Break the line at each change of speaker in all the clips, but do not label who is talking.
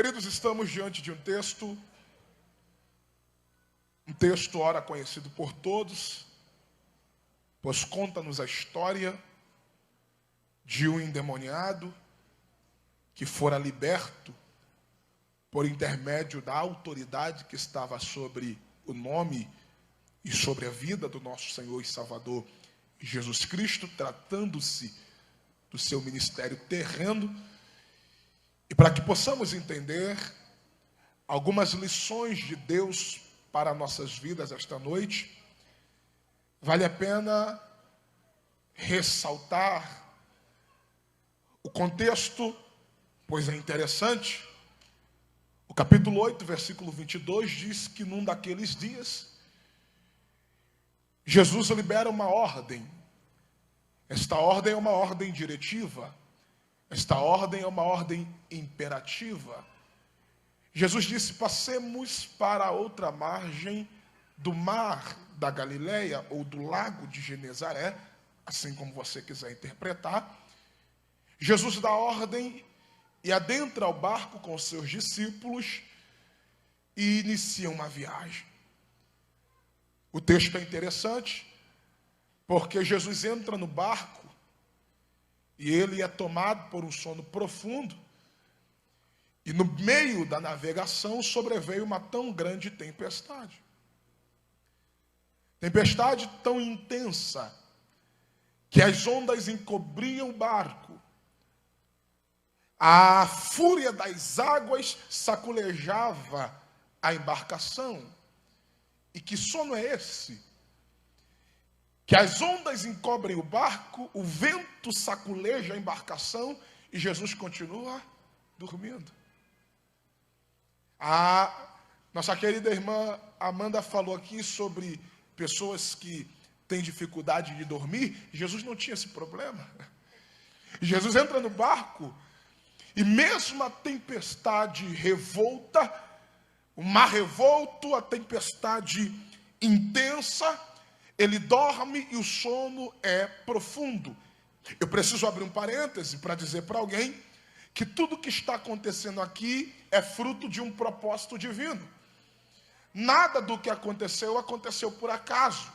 Queridos, estamos diante de um texto ora conhecido por todos, pois conta-nos a história de um endemoniado que fora liberto por intermédio da autoridade que estava sobre o nome e sobre a vida do nosso Senhor e Salvador Jesus Cristo, tratando-se do seu ministério terreno. E para que possamos entender algumas lições de Deus para nossas vidas esta noite, vale a pena ressaltar o contexto, pois é interessante. O capítulo 8, versículo 22 diz que num daqueles dias, Jesus libera uma ordem. Esta ordem é uma ordem diretiva. Esta ordem é uma ordem imperativa. Jesus disse: passemos para a outra margem do mar da Galileia, ou do lago de Genezaré, assim como você quiser interpretar. Jesus dá ordem e adentra o barco com seus discípulos e inicia uma viagem. O texto é interessante, porque Jesus entra no barco e ele é tomado por um sono profundo, e no meio da navegação sobreveio uma tão grande tempestade. Tempestade tão intensa que as ondas encobriam o barco. A fúria das águas saculejava a embarcação. E que sono é esse? Que as ondas encobrem o barco, o vento saculeja a embarcação e Jesus continua dormindo. A nossa querida irmã Amanda falou aqui sobre pessoas que têm dificuldade de dormir. Jesus não tinha esse problema. Jesus entra no barco e mesmo a tempestade revolta, o mar revolto, a tempestade intensa, ele dorme e o sono é profundo. Eu preciso abrir um parêntese para dizer para alguém que tudo que está acontecendo aqui é fruto de um propósito divino. Nada do que aconteceu por acaso.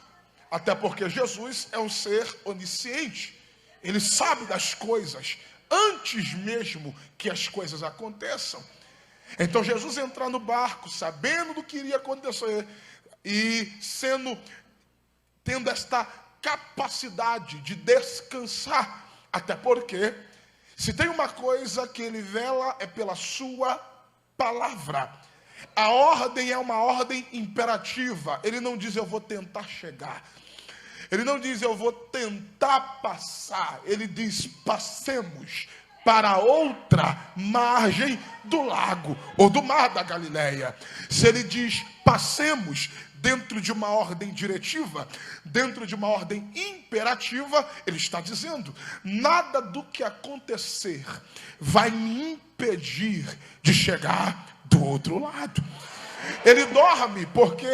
Até porque Jesus é um ser onisciente. Ele sabe das coisas antes mesmo que as coisas aconteçam. Então Jesus entrar no barco, sabendo do que iria acontecer e tendo esta capacidade de descansar, até porque se tem uma coisa que ele vela é pela sua palavra. A ordem é uma ordem imperativa. Ele não diz eu vou tentar chegar. Ele não diz eu vou tentar passar. Ele diz passemos para outra margem do lago ou do mar da Galileia. Se ele diz passemos dentro de uma ordem diretiva, dentro de uma ordem imperativa, ele está dizendo: nada do que acontecer vai me impedir de chegar do outro lado. Ele dorme porque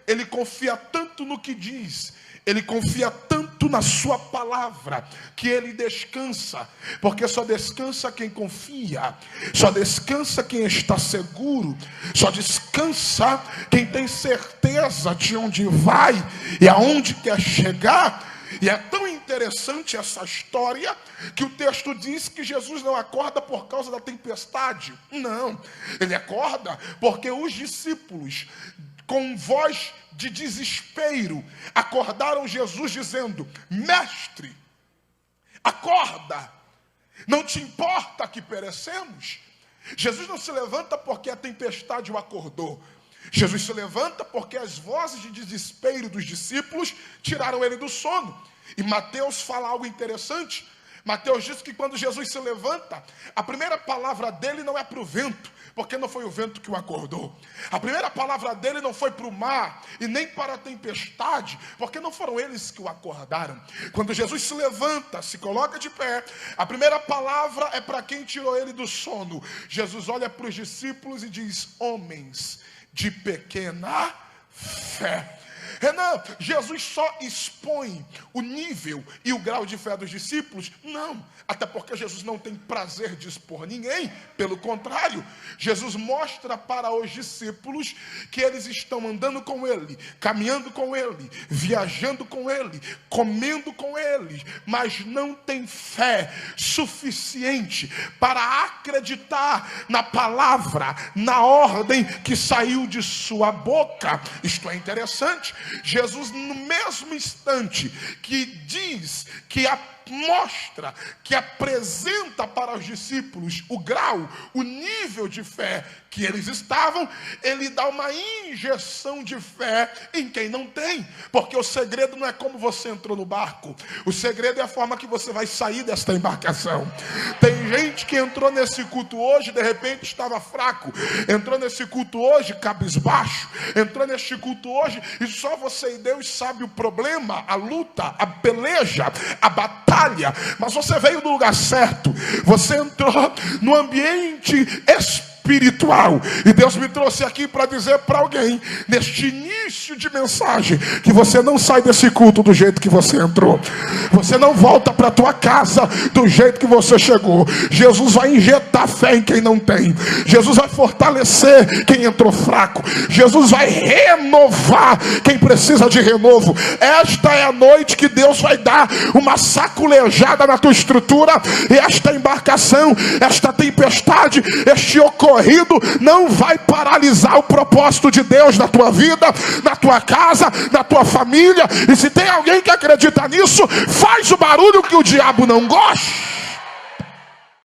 ele confia tanto no que diz, ele confia tanto na sua palavra, que ele descansa, porque só descansa quem confia, só descansa quem está seguro, só descansa quem tem certeza de onde vai e aonde quer chegar. E é tão interessante essa história que o texto diz que Jesus não acorda por causa da tempestade. Não, ele acorda porque os discípulos, com voz de desespero, acordaram Jesus dizendo: mestre, acorda, não te importa que perecemos? Jesus não se levanta porque a tempestade o acordou. Jesus se levanta porque as vozes de desespero dos discípulos tiraram ele do sono. E Mateus fala algo interessante. Mateus diz que quando Jesus se levanta, a primeira palavra dele não é para o vento, porque não foi o vento que o acordou. A primeira palavra dele não foi para o mar e nem para a tempestade, porque não foram eles que o acordaram. Quando Jesus se levanta, se coloca de pé, a primeira palavra é para quem tirou ele do sono. Jesus olha para os discípulos e diz: homens de pequena fé. Renan, Jesus só expõe o nível e o grau de fé dos discípulos? Não, até porque Jesus não tem prazer de expor ninguém. Pelo contrário, Jesus mostra para os discípulos que eles estão andando com Ele, caminhando com Ele, viajando com Ele, comendo com Ele, mas não tem fé suficiente para acreditar na palavra, na ordem que saiu de sua boca. Isto é interessante. Jesus, no mesmo instante que diz, que mostra, que apresenta para os discípulos o grau, o nível de fé que eles estavam, ele dá uma injeção de fé em quem não tem. Porque o segredo não é como você entrou no barco, o segredo é a forma que você vai sair desta embarcação. Tem gente que entrou nesse culto hoje, de repente estava fraco, entrou nesse culto hoje cabisbaixo, entrou neste culto hoje e só você e Deus sabe o problema, a luta, a peleja, a batalha. Mas você veio no lugar certo, você entrou no ambiente espiritual, e Deus me trouxe aqui para dizer para alguém, neste início de mensagem, que você não sai desse culto do jeito que você entrou, você não volta para a tua casa do jeito que você chegou. Jesus vai injetar fé em quem não tem, Jesus vai fortalecer quem entrou fraco, Jesus vai renovar quem precisa de renovo. Esta é a noite que Deus vai dar uma saculejada na tua estrutura, e esta embarcação, esta tempestade, este ocorrido não vai paralisar o propósito de Deus na tua vida, na tua casa, na tua família. E se tem alguém que acredita nisso, faz o barulho que o diabo não gosta.